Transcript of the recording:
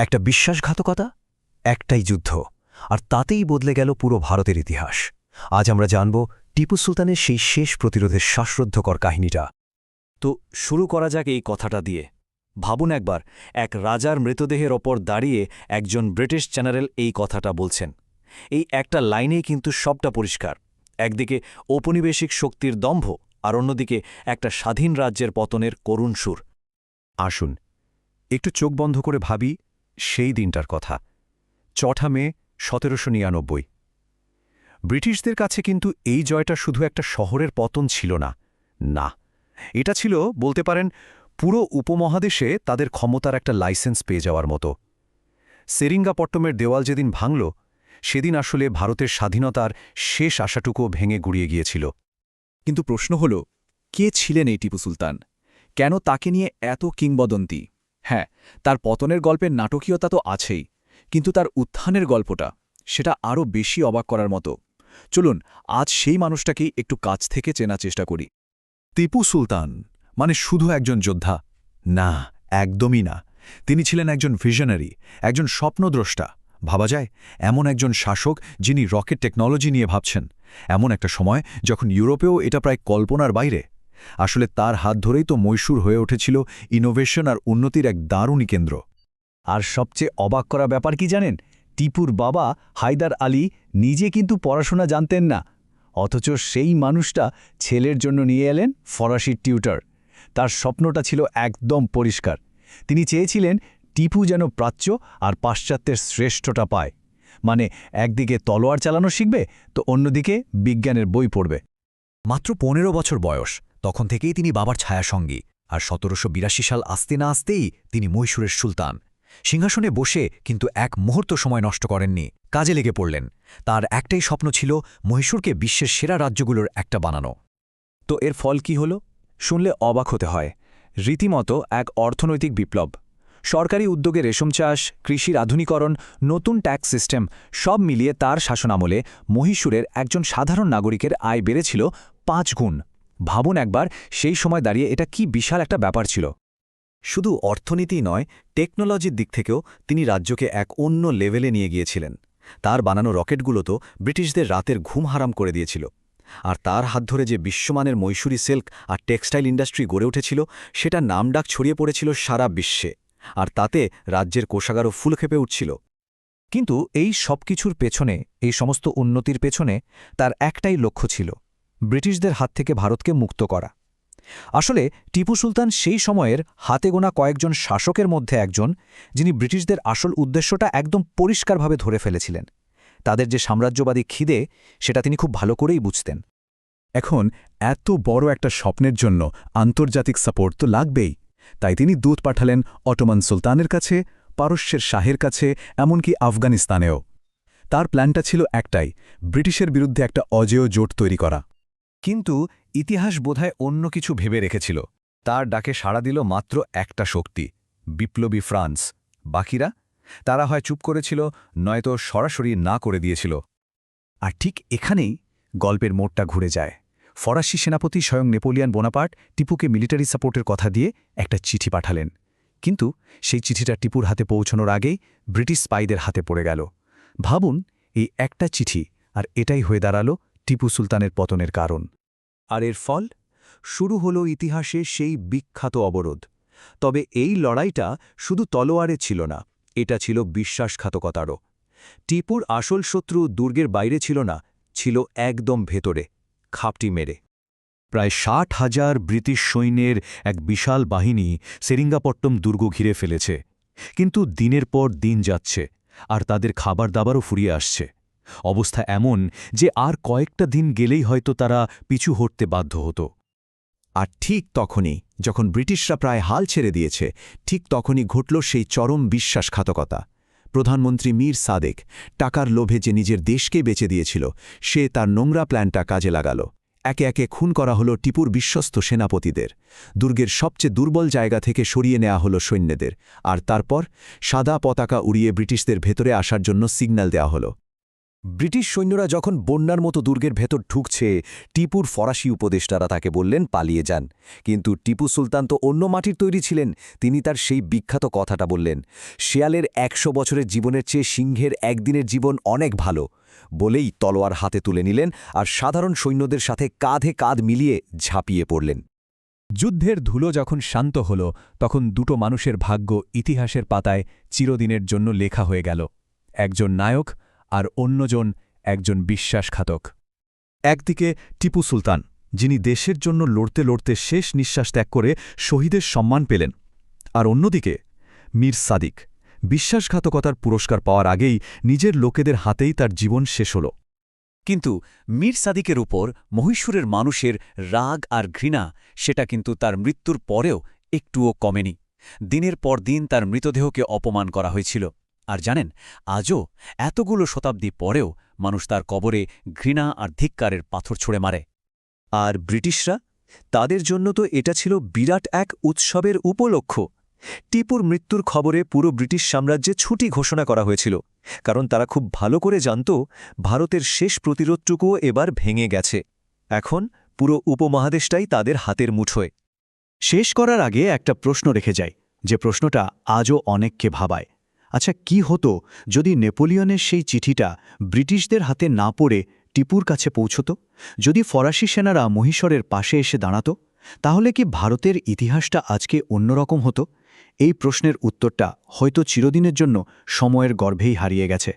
একটা বিশ্বাসঘাতকতা, একটাই যুদ্ধ, আর তাতেই বদলে গেল পুরো ভারতের ইতিহাস। আজ আমরা জানব টিপু সুলতানের সেই শেষ প্রতিরোধের শ্বাসরুদ্ধকর কাহিনীটা। তো শুরু করা যাক এই কথাটা দিয়ে। ভাবুন একবার, এক রাজার মৃতদেহের ওপর দাঁড়িয়ে একজন ব্রিটিশ জেনারেল এই কথাটা বলছেন। এই একটা লাইনেই কিন্তু সবটা পরিষ্কার। একদিকে ঔপনিবেশিক শক্তির দম্ভ, আর অন্যদিকে একটা স্বাধীন রাজ্যের পতনের করুণ সুর। আসুন একটু চোখ বন্ধ করে ভাবি সেই দিনটার কথা। ৪ মে ১৭৯৯। ব্রিটিশদের কাছে কিন্তু এই জয়টা শুধু একটা শহরের পতন ছিল না, না, এটা ছিল বলতে পারেন পুরো উপমহাদেশে তাদের ক্ষমতার একটা লাইসেন্স পেয়ে যাওয়ার মতো। সেরিঙ্গাপট্টমের দেওয়াল যেদিন ভাঙল, সেদিন আসলে ভারতের স্বাধীনতার শেষ আশাটুকুও ভেঙে গুড়িয়ে গিয়েছিল। কিন্তু প্রশ্ন হল, কে ছিলেন এই টিপু সুলতান? কেন তাকে নিয়ে এত কিংবদন্তি? হ্যাঁ, তার পতনের গল্পের নাটকীয়তা তো আছেই, কিন্তু তার উত্থানের গল্পটা, সেটা আরও বেশি অবাক করার মতো। চলুন আজ সেই মানুষটাকেই একটু কাছ থেকে চেনার চেষ্টা করি। টিপু সুলতান মানে শুধু একজন যোদ্ধা না, একদমই না। তিনি ছিলেন একজন ভিশনারি, একজন স্বপ্নদ্রষ্টা। ভাবা যায় এমন একজন শাসক যিনি রকেট টেকনোলজি নিয়ে ভাবছেন, এমন একটা সময় যখন ইউরোপেও এটা প্রায় কল্পনার বাইরে। আসলে তার হাত ধরেই তো মহীশূর হয়ে উঠেছিল ইনোভেশন আর উন্নতির এক দারুণী কেন্দ্র। আর সবচেয়ে অবাক করা ব্যাপার কি জানেন? টিপুর বাবা হায়দার আলী নিজে কিন্তু পড়াশোনা জানতেন না, অথচ সেই মানুষটা ছেলের জন্য নিয়ে এলেন ফরাসি টিউটর। তার স্বপ্নটা ছিল একদম পরিষ্কার। তিনি চেয়েছিলেন টিপু যেন প্রাচ্য আর পাশ্চাত্যের শ্রেষ্ঠটা পায়। মানে একদিকে তলোয়ার চালানো শিখবে, তো অন্যদিকে বিজ্ঞানের বই পড়বে। মাত্র ১৫ বছর বয়স, তখন থেকেই তিনি বাবার ছায়াসঙ্গী। আর ১৭৮২ সাল আসতে না আসতেই তিনি মহীশূরের সুলতান। সিংহাসনে বসে কিন্তু এক মুহূর্ত সময় নষ্ট করেননি, কাজে লেগে পড়লেন। তার একটাই স্বপ্ন ছিল মহীশূরকে বিশ্বের সেরা রাজ্যগুলোর একটা বানানো। তো এর ফল কি হল? শুনলে অবাক হতে হয়। রীতিমতো এক অর্থনৈতিক বিপ্লব। সরকারি উদ্যোগে রেশম চাষ, কৃষির আধুনিকরণ, নতুন ট্যাক্স সিস্টেম, সব মিলিয়ে তার শাসনামলে মহীশূরের একজন সাধারণ নাগরিকের আয় বেড়েছিল ৫ গুণ। ভাবুন একবার, সেই সময় দাঁড়িয়ে এটা কি বিশাল একটা ব্যাপার ছিল। শুধু অর্থনীতিই নয়, টেকনোলজির দিক থেকেও তিনি রাজ্যকে এক অন্য লেভেলে নিয়ে গিয়েছিলেন। তার বানানো রকেটগুলো তো ব্রিটিশদের রাতের ঘুম হারাম করে দিয়েছিল। আর তার হাত ধরে যে বিশ্বমানের মহীশূরি সিল্ক আর টেক্সটাইল ইন্ডাস্ট্রি গড়ে উঠেছিল, সেটা নামডাক ছড়িয়ে পড়েছিল সারা বিশ্বে। আর তাতে রাজ্যের কোষাগারও ফুল খেপে উঠছিল। কিন্তু এই সব কিছুর পেছনে, এই সমস্ত উন্নতির পেছনে তার একটাই লক্ষ্য ছিল, ব্রিটিশদের হাত থেকে ভারতকে মুক্ত করা। আসলে টিপু সুলতান সেই সময়ের হাতে গোনা কয়েকজন শাসকের মধ্যে একজন, যিনি ব্রিটিশদের আসল উদ্দেশ্যটা একদম পরিষ্কারভাবে ধরে ফেলেছিলেন। তাদের যে সাম্রাজ্যবাদী খিদে, সেটা তিনি খুব ভালো করেই বুঝতেন। এখন এত বড় একটা স্বপ্নের জন্য আন্তর্জাতিক সাপোর্ট তো লাগবেই। তাই তিনি দূত পাঠালেন অটোমান সুলতানের কাছে, পারস্যের শাহের কাছে, এমনকি আফগানিস্তানেও। তার প্ল্যানটা ছিল একটাই, ব্রিটিশের বিরুদ্ধে একটা অজেয় জোট তৈরি করা। কিন্তু ইতিহাস বোধহয় অন্য কিছু ভেবে রেখেছিল। তার ডাকে সাড়া দিল মাত্র একটা শক্তি, বিপ্লবী ফ্রান্স। বাকিরা, তারা হয় চুপ করেছিল, নয়তো সরাসরি না করে দিয়েছিল। আর ঠিক এখানেই গল্পের মোড়টা ঘুরে যায়। ফরাসি সেনাপতি স্বয়ং নেপোলিয়ন বোনাপার্ট টিপুকে মিলিটারি সাপোর্টের কথা দিয়ে একটা চিঠি পাঠালেন। কিন্তু সেই চিঠিটা টিপুর হাতে পৌঁছানোর আগেই ব্রিটিশ স্পাইদের হাতে পড়ে গেল। ভাবুন, এই একটা চিঠি, আর এটাই হয়ে দাঁড়ালো টিপু সুলতানের পতনের কারণ। আর এর ফল? শুরু হল ইতিহাসে সেই বিখ্যাত অবরোধ। তবে এই লড়াইটা শুধু তলোয়ারে ছিল না, এটা ছিল বিশ্বাসঘাতকতারও। টিপুর আসল শত্রু দুর্গের বাইরে ছিল না, ছিল একদম ভেতরে, খাপটি মেরে। প্রায় ৬০,০০০ ব্রিটিশ সৈন্যের এক বিশাল বাহিনী সেরিঙ্গাপট্টম দুর্গ ঘিরে ফেলেছে। কিন্তু দিনের পর দিন যাচ্ছে, আর তাদের খাবার দাবারও ফুরিয়ে আসছে। অবস্থা এমন যে আর কয়েকটা দিন গেলেই হয়তো তারা পিছু হটতে বাধ্য হতো। আর ঠিক তখনই, যখন ব্রিটিশরা প্রায় হাল ছেড়ে দিয়েছে, ঠিক তখনই ঘটল সেই চরম বিশ্বাসঘাতকতা। প্রধানমন্ত্রী মীর সাদেক, টাকার লোভে যে নিজের দেশকেই বেচে দিয়েছিল, সে তার নোংরা প্ল্যানটা কাজে লাগাল। একে একে খুন করা হলো টিপুর বিশ্বস্ত সেনাপতিদের। দুর্গের সবচেয়ে দুর্বল জায়গা থেকে সরিয়ে নেওয়া হলো সৈন্যদের। আর তারপর সাদা পতাকা উড়িয়ে ব্রিটিশদের ভেতরে আসার জন্য সিগন্যাল দেওয়া হলো। ব্রিটিশ সৈন্যরা যখন বন্যার মতো দুর্গের ভেতর ঢুকছে, টিপুর ফরাসি উপদেষ্টারা তাকে বললেন পালিয়ে যান। কিন্তু টিপু সুলতান তো অন্য মাটির তৈরি ছিলেন। তিনি তার সেই বিখ্যাত কথাটা বললেন, শেয়ালের ১০০ বছরের জীবনের চেয়ে সিংহের একদিনের জীবন অনেক ভালো, বলেই তলোয়ার হাতে তুলে নিলেন আর সাধারণ সৈন্যদের সাথে কাঁধে কাঁধ মিলিয়ে ঝাঁপিয়ে পড়লেন। যুদ্ধের ধুলো যখন শান্ত হল তখন দুটো মানুষের ভাগ্য ইতিহাসের পাতায় চিরদিনের জন্য লেখা হয়ে গেল, একজন নায়ক আর অন্যজন একজন বিশ্বাসঘাতক। একদিকে টিপু সুলতান, যিনি দেশের জন্য লড়তে লড়তে শেষ নিঃশ্বাস ত্যাগ করে শহীদের সম্মান পেলেন, আর অন্যদিকে মীর সাদিক, বিশ্বাসঘাতকতার পুরস্কার পাওয়ার আগেই নিজের লোকেদের হাতেই তার জীবন শেষ হল। কিন্তু মীর সাদিকের উপর মহীশূরের মানুষের রাগ আর ঘৃণা, সেটা কিন্তু তার মৃত্যুর পরেও একটুও কমেনি। দিনের পর দিন তার মৃতদেহকে অপমান করা হয়েছিল। আর জানেন, আজও এতগুলো শতাব্দী পরেও মানুষ তার কবরে ঘৃণা আর ধিক্কারের পাথর ছুঁড়ে মারে। আর ব্রিটিশরা, তাদের জন্য তো এটা ছিল বিরাট এক উৎসবের উপলক্ষ। টিপুর মৃত্যুর খবরে পুরো ব্রিটিশ সাম্রাজ্যে ছুটি ঘোষণা করা হয়েছিল, কারণ তারা খুব ভালো করে জানত ভারতের শেষ প্রতিরোধটুকুও এবার ভেঙে গেছে। এখন পুরো উপমহাদেশটাই তাদের হাতের মুঠোয়। শেষ করার আগে একটা প্রশ্ন রেখে যাই, যে প্রশ্নটা আজও অনেককে ভাবায়। আচ্ছা, কি হতো যদি নেপোলিয়নের সেই চিঠিটা ব্রিটিশদের হাতে না পড়ে টিপুর কাছে পৌঁছত? যদি ফরাসি সেনারা মহীশূরের পাশে এসে দাঁড়াত, তাহলে কি ভারতের ইতিহাসটা আজকে অন্যরকম হতো? এই প্রশ্নের উত্তরটা হয়তো চিরদিনের জন্য সময়ের গর্ভেই হারিয়ে গেছে।